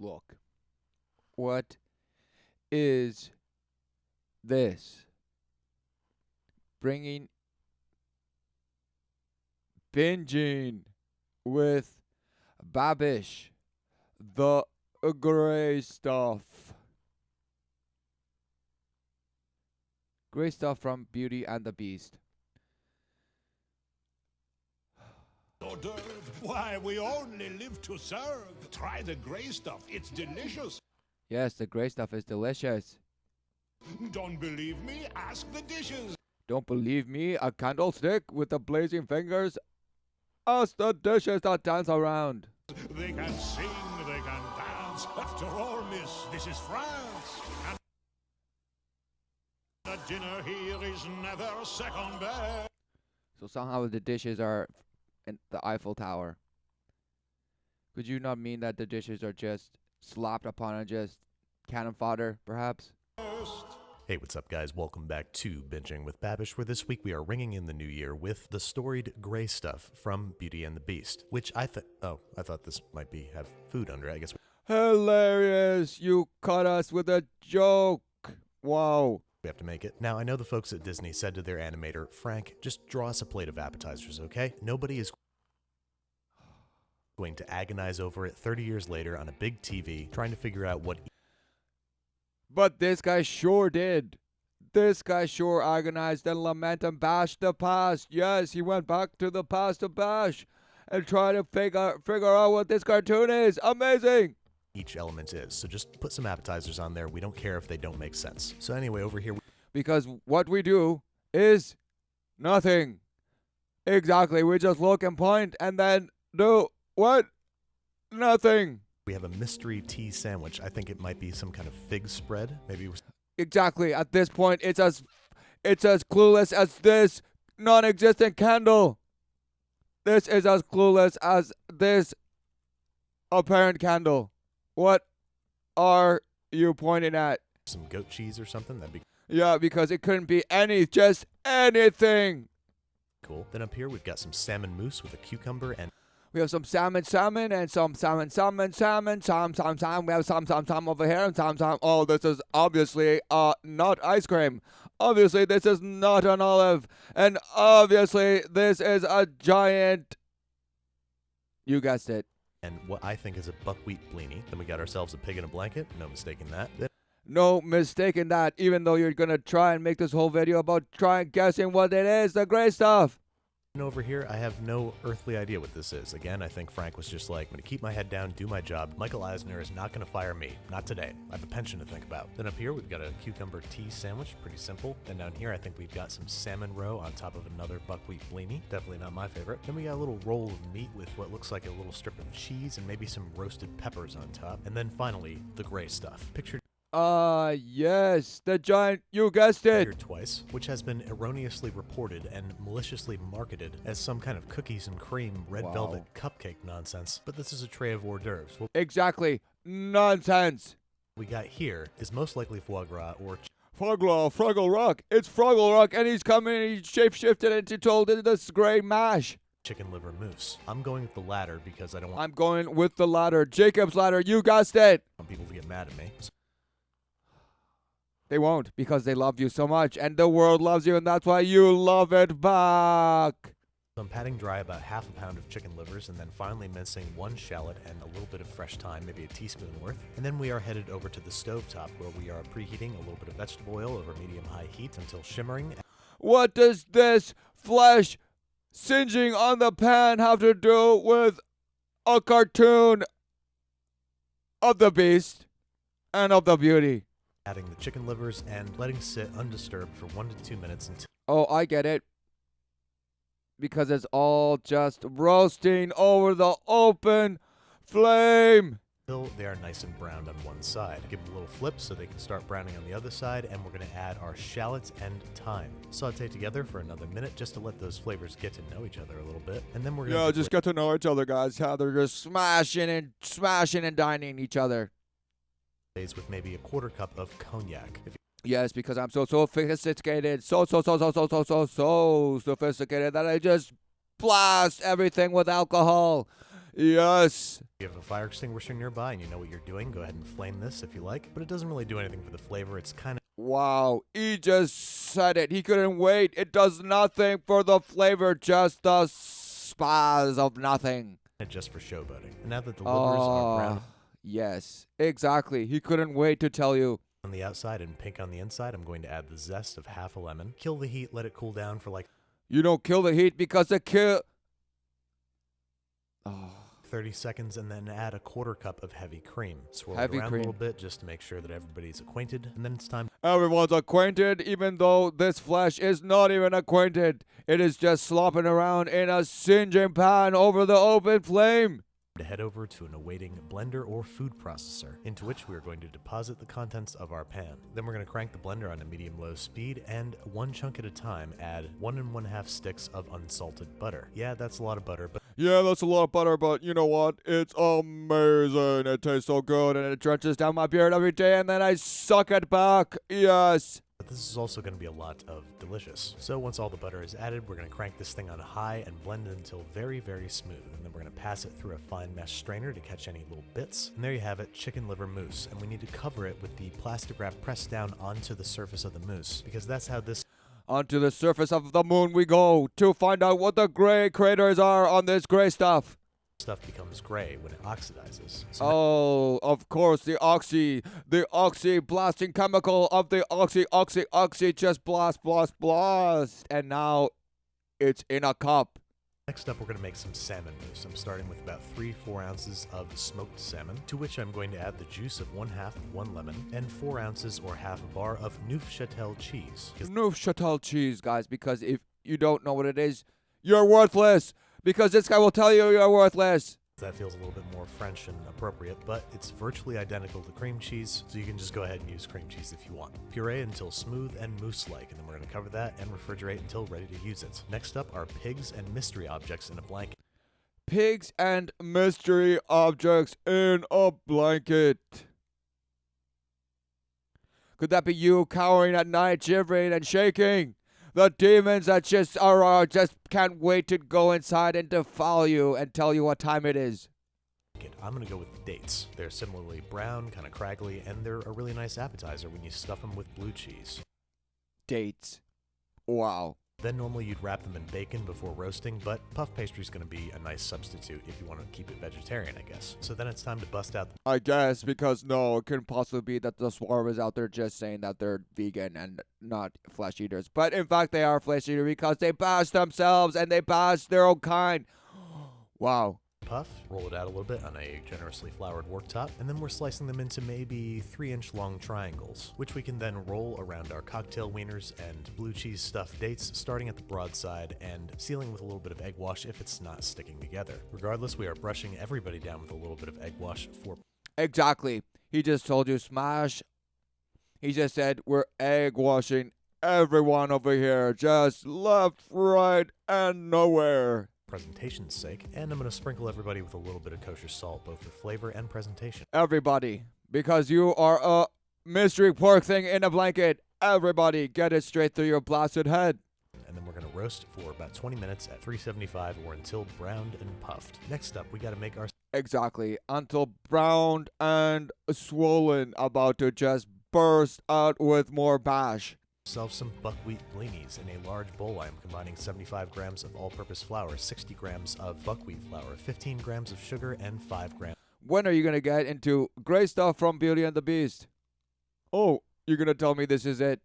Look, what is this? Binging with Babish, the gray stuff. Gray stuff from Beauty and the Beast. Hors d'oeuvre. Why, we only live to serve. Try the gray stuff. It's delicious. Yes, the gray stuff is delicious. Don't believe me? Ask the dishes. Don't believe me? A candlestick with the blazing fingers? Ask the dishes that dance around. They can sing, they can dance. After all, miss, this is France. And the dinner here is never second best. So somehow the dishes are in the Eiffel Tower. Could you not mean that the dishes are just slapped upon and just cannon fodder, perhaps? Hey, what's up, guys? Welcome back to Binging with Babish, where this week we are ringing in the new year with the storied gray stuff from Beauty and the Beast, which I thought this might have food under it, I guess. Hilarious! You caught us with a joke! Wow. We have to make it. Now, I know the folks at Disney said to their animator, Frank, just draw us a plate of appetizers, okay? Nobody is going to agonize over it 30 years later on a big TV, trying to figure out what... But this guy sure did. This guy sure agonized and lament and bashed the past. Yes, he went back to the past to bash and try to figure out what this cartoon is. Amazing! Each element is. So just put some appetizers on there. We don't care if they don't make sense. So anyway, over here... Because what we do is nothing. Exactly. We just look and point and then do what? Nothing. We have a mystery tea sandwich. I think it might be some kind of fig spread. Maybe. Exactly. At this point, it's as clueless as this non-existent candle. This is as clueless as this apparent candle. What are you pointing at? Some goat cheese or something? That'd be... Yeah, because it couldn't be just anything. Cool. Then up here, we've got some salmon mousse with a cucumber and... We have some salmon, and some salmon. We have some over here, and some. Oh, this is obviously not ice cream. Obviously, this is not an olive. And obviously, this is a giant... You guessed it. And what I think is a buckwheat blini. Then we got ourselves a pig in a blanket. No mistaking that. No mistaking that, even though you're going to try and make this whole video about guessing what it is, the gray stuff. And over here, I have no earthly idea what this is. Again, I think Frank was just like, I'm going to keep my head down, do my job. Michael Eisner is not going to fire me. Not today. I have a pension to think about. Then up here, we've got a cucumber tea sandwich. Pretty simple. Then down here, I think we've got some salmon roe on top of another buckwheat blini. Definitely not my favorite. Then we got a little roll of meat with what looks like a little strip of cheese and maybe some roasted peppers on top. And then finally, the gray stuff. Pictured... Yes, the giant, you guessed it. Here twice, which has been erroneously reported and maliciously marketed as some kind of cookies and cream red velvet cupcake nonsense. But this is a tray of hors d'oeuvres. Exactly, nonsense. What we got here is most likely foie gras or... Froggle Rock. It's Froggle Rock, and he's coming and he's shapeshifted into this gray mash. Chicken liver mousse. I'm going with the latter because I don't want... I'm going with the latter. Jacob's ladder, you guessed it. I want people to get mad at me. They won't, because they love you so much, and the world loves you, and that's why you love it back. So I'm patting dry about half a pound of chicken livers, and then finally mincing one shallot and a little bit of fresh thyme, maybe a teaspoon worth. And then we are headed over to the stovetop, where we are preheating a little bit of vegetable oil over medium-high heat until shimmering. What does this flesh singeing on the pan have to do with a cartoon of the Beast and of the Beauty? Adding the chicken livers and letting sit undisturbed for 1 to 2 minutes until... Oh, I get it. Because it's all just roasting over the open flame. Until they are nice and browned on one side. Give them a little flip so they can start browning on the other side, and we're going to add our shallots and thyme. Saute together for another minute just to let those flavors get to know each other a little bit, and then we're going to... Yeah, just get to know each other, guys. How they're just smashing and dining each other. With maybe a quarter cup of cognac. Yes, because I'm so sophisticated, so sophisticated that I just blast everything with alcohol. Yes. If you have a fire extinguisher nearby and you know what you're doing, go ahead and flame this if you like, but it doesn't really do anything for the flavor. It's kind of Wow, he just said it. He couldn't wait. It does nothing for the flavor, just the spas of nothing. just for showboating. And now that the livers are brown Yes, exactly. He couldn't wait to tell you. on the outside and pink on the inside, I'm going to add the zest of half a lemon. Kill the heat, let it cool down for like You don't kill the heat because the kill. Oh. 30 seconds, and then add a quarter cup of heavy cream. Swirl Heavy it around cream. a little bit just to make sure that everybody's acquainted, and then it's time Everyone's acquainted, even though this flesh is not even acquainted. It is just slopping around in a singeing pan over the open flame. to head over to an awaiting blender or food processor, into which we are going to deposit the contents of our pan. Then we're going to crank the blender on a medium-low speed, and one chunk at a time add 1 1/2 sticks of unsalted butter. Yeah, that's a lot of butter, but Yeah, that's a lot of butter, but you know what? It's amazing. It tastes so good, and it drenches down my beard every day, and then I suck it back. Yes. this is also going to be a lot of delicious. So once all the butter is added, we're going to crank this thing on high and blend it until very, very smooth. And then we're going to pass it through a fine mesh strainer to catch any little bits. And there you have it, chicken liver mousse. And we need to cover it with the plastic wrap pressed down onto the surface of the mousse, because that's how this Onto the surface of the moon we go to find out what the gray craters are on this gray stuff. stuff becomes gray when it oxidizes. So Oh, of course, the oxy blasting chemical of the oxy just blast. And now it's in a cup. next up, we're going to make some salmon mousse. I'm starting with about 3-4 ounces of smoked salmon, to which I'm going to add the juice of 1/2 of 1 lemon and 4 ounces or half a bar of Neufchâtel cheese. Neufchâtel cheese, guys, because if you don't know what it is, you're worthless. Because this guy will tell you you're worthless. That feels a little bit more French and appropriate, but it's virtually identical to cream cheese, so you can just go ahead and use cream cheese if you want. Puree until smooth and mousse-like, and then we're going to cover that and refrigerate until ready to use it. Next up are pigs and mystery objects in a blanket. Pigs and mystery objects in a blanket. Could that be you cowering at night, shivering and shaking? The demons that just can't wait to go inside and defile you and tell you what time it is. I'm going to go with the dates. They're similarly brown, kind of craggly, and they're a really nice appetizer when you stuff them with blue cheese. Dates. Wow. Then normally you'd wrap them in bacon before roasting, but puff pastry is going to be a nice substitute if you want to keep it vegetarian, I guess. So then it's time to bust out I guess, because no, it couldn't possibly be that the swarm is out there just saying that they're vegan and not flesh eaters. But in fact, they are flesh eaters because they bash themselves and they bash their own kind. Wow. puff, roll it out a little bit on a generously floured worktop, and then we're slicing them into maybe 3-inch long triangles, which we can then roll around our cocktail wieners and blue cheese stuffed dates, starting at the broad side and sealing with a little bit of egg wash if it's not sticking together. Regardless, we are brushing everybody down with a little bit of egg wash for Exactly. He just told you smash. He just said we're egg washing everyone over here, just left, right, and nowhere. presentation's sake, and I'm going to sprinkle everybody with a little bit of kosher salt, both for flavor and presentation. Everybody, because you are a mystery pork thing in a blanket. Everybody, get it straight through your blasted head. And then we're going to roast for about 20 minutes at 375 or until browned and puffed. Next up, we got to make our Exactly, until browned and swollen, about to just burst out with more bash. ourselves some buckwheat blinis. In a large bowl, I'm combining 75 grams of all-purpose flour, 60 grams of buckwheat flour, 15 grams of sugar, and 5 grams When are you going to get into great stuff from Beauty and the Beast? Oh, you're going to tell me this is it?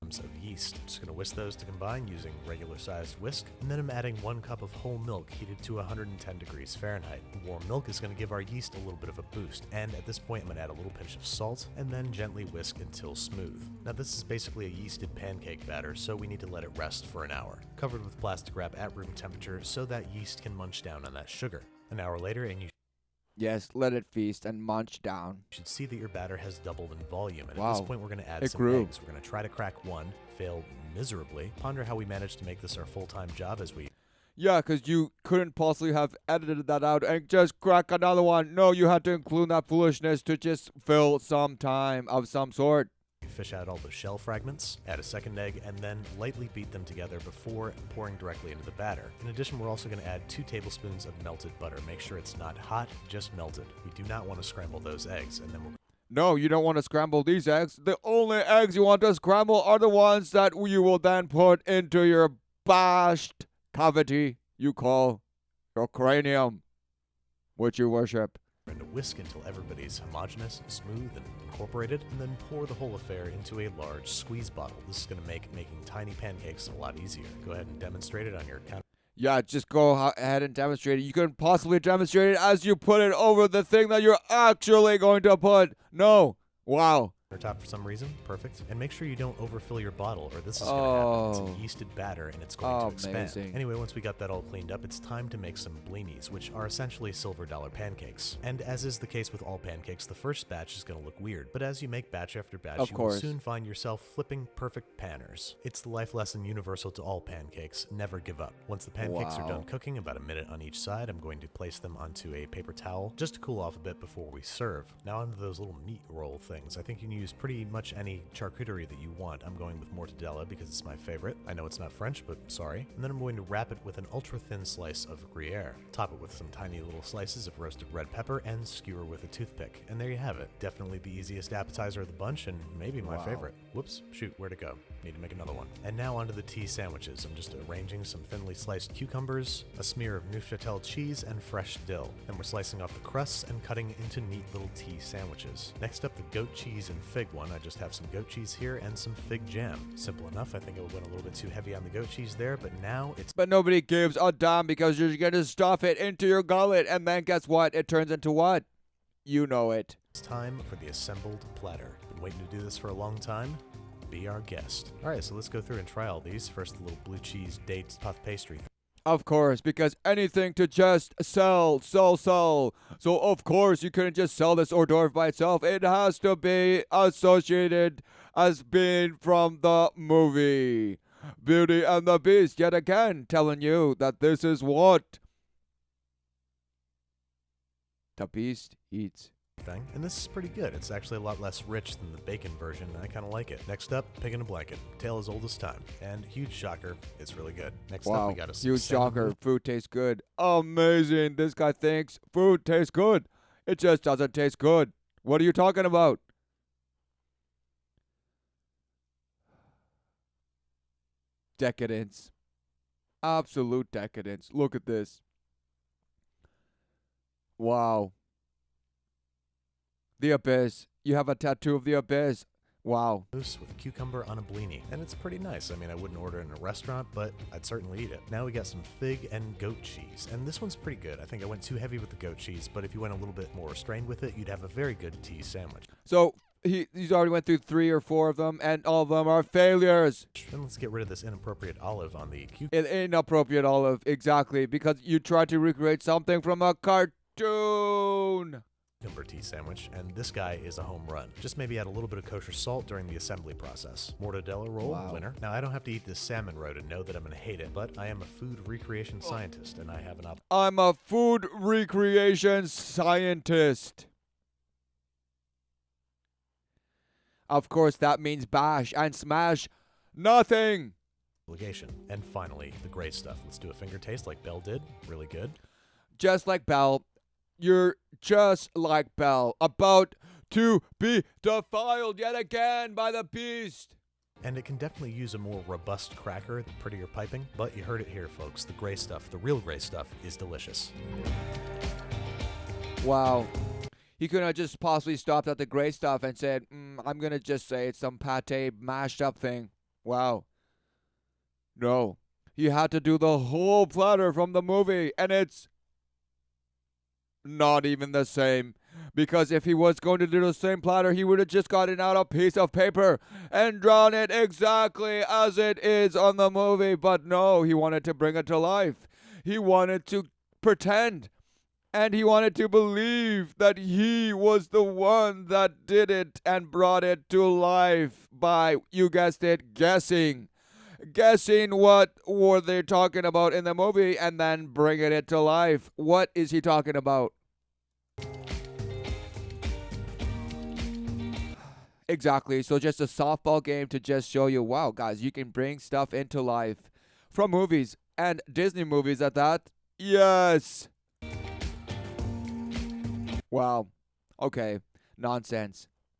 of yeast. I'm just going to whisk those to combine using regular-sized whisk, and then I'm adding 1 cup of whole milk heated to 110 degrees Fahrenheit. Warm milk is going to give our yeast a little bit of a boost, and at this point I'm going to add a little pinch of salt, and then gently whisk until smooth. Now this is basically a yeasted pancake batter, so we need to let it rest for an hour, covered with plastic wrap at room temperature so that yeast can munch down on that sugar. An hour later, and you Yes, let it feast and munch down. should see that your batter has doubled in volume, and at Wow. this point we're going to add It some grew. eggs. We're going to try to crack one, fail miserably, ponder how we managed to make this our full-time job as we Yeah, because you couldn't possibly have edited that out and just crack another one. No, you had to include that foolishness to just fill some time of some sort. fish out all the shell fragments, add a second egg, and then lightly beat them together before pouring directly into the batter. In addition, we're also going to add 2 tablespoons of melted butter. Make sure it's not hot, just melted. We do not want to scramble those eggs, and then we'll No, you don't want to scramble these eggs. The only eggs you want to scramble are the ones that you will then put into your bashed cavity you call your cranium, which you worship. and whisk until everybody's homogeneous, smooth, and incorporated, and then pour the whole affair into a large squeeze bottle. This is going to make making tiny pancakes a lot easier. Go ahead and demonstrate it on your counter. Yeah, just go ahead and demonstrate it. You can possibly demonstrate it as you put it over the thing that you're actually going to put. No. Wow. Top for some reason. Perfect. And make sure you don't overfill your bottle or this is going to happen. It's an yeasted batter and it's going to expand. Amazing. Anyway, once we got that all cleaned up, it's time to make some blinis, which are essentially silver dollar pancakes. And as is the case with all pancakes, the first batch is going to look weird. But as you make batch after batch, you will soon find yourself flipping perfect panners. It's the life lesson universal to all pancakes. Never give up. Once the pancakes are done cooking, about a minute on each side, I'm going to place them onto a paper towel just to cool off a bit before we serve. Now onto those little meat roll things. I think you can use pretty much any charcuterie that you want. I'm going with mortadella because it's my favorite. I know it's not French, but sorry. And then I'm going to wrap it with an ultra-thin slice of Gruyere. Top it with some tiny little slices of roasted red pepper and skewer with a toothpick. And there you have it. Definitely the easiest appetizer of the bunch and maybe my favorite. Whoops, shoot, where'd it go? Need to make another one. And now onto the tea sandwiches. I'm just arranging some thinly sliced cucumbers, a smear of Neuchâtel cheese, and fresh dill. Then we're slicing off the crusts and cutting into neat little tea sandwiches. Next up, the goat cheese and fig one. I just have some goat cheese here and some fig jam. Simple enough. I think it went a little bit too heavy on the goat cheese there, but now it's... But nobody gives a damn because you're going to stuff it into your gullet and then guess what? It turns into what? You know it. It's time for the assembled platter. Been waiting to do this for a long time. Be our guest. Alright, so let's go through and try all these. First, the little blue cheese dates puff pastry. Of course, because anything to just sell. So of course you couldn't just sell this hors d'oeuvre by itself. It has to be associated as being from the movie Beauty and the Beast. Yet again, telling you that this is what the Beast eats. Thing. And this is pretty good. It's actually a lot less rich than the bacon version, and I kind of like it. Next up, pig in a blanket. Tale as old as time. And huge shocker, it's really good. Next up, we got a huge shocker. Food tastes good. Amazing. This guy thinks food tastes good. It just doesn't taste good. What are you talking about? Decadence. Absolute decadence. Look at this. Wow. The Abyss. You have a tattoo of the Abyss. Wow. With cucumber on a blini. And it's pretty nice. I mean, I wouldn't order it in a restaurant, but I'd certainly eat it. Now we got some fig and goat cheese. And this one's pretty good. I think I went too heavy with the goat cheese, but if you went a little bit more restrained with it, you'd have a very good tea sandwich. So he's already went through 3 or 4 of them, and all of them are failures. And let's get rid of this inappropriate olive on the cucumber. Inappropriate olive, exactly, because you tried to recreate something from a cartoon. Tea sandwich, and this guy is a home run. Just maybe add a little bit of kosher salt during the assembly process. Mortadella roll, winner. Now I don't have to eat this salmon roe to know that I'm gonna hate it, but I am a food recreation scientist, and I have an I'm a food recreation scientist. Of course, that means bash and smash nothing. Obligation. And finally, the great stuff. Let's do a finger taste like Belle did. Really good. Just like Belle. You're just like Belle, about to be defiled yet again by the beast. And it can definitely use a more robust cracker, prettier piping, but you heard it here, folks. The gray stuff, the real gray stuff, is delicious. Wow. He could have just possibly stopped at the gray stuff and said, I'm going to just say it's some pate mashed up thing. Wow. No. He had to do the whole platter from the movie, and it's not even the same, because if he was going to do the same platter, he would have just gotten out a piece of paper and drawn it exactly as it is on the movie. But no, he wanted to bring it to life. He wanted to pretend, and he wanted to believe that he was the one that did it and brought it to life by, you guessed it, guessing what were they talking about in the movie and then bringing it to life. What is he talking about? Exactly. So just a softball game to just show you, wow, guys, you can bring stuff into life from movies and Disney movies at that. Yes. Wow. Okay. Nonsense.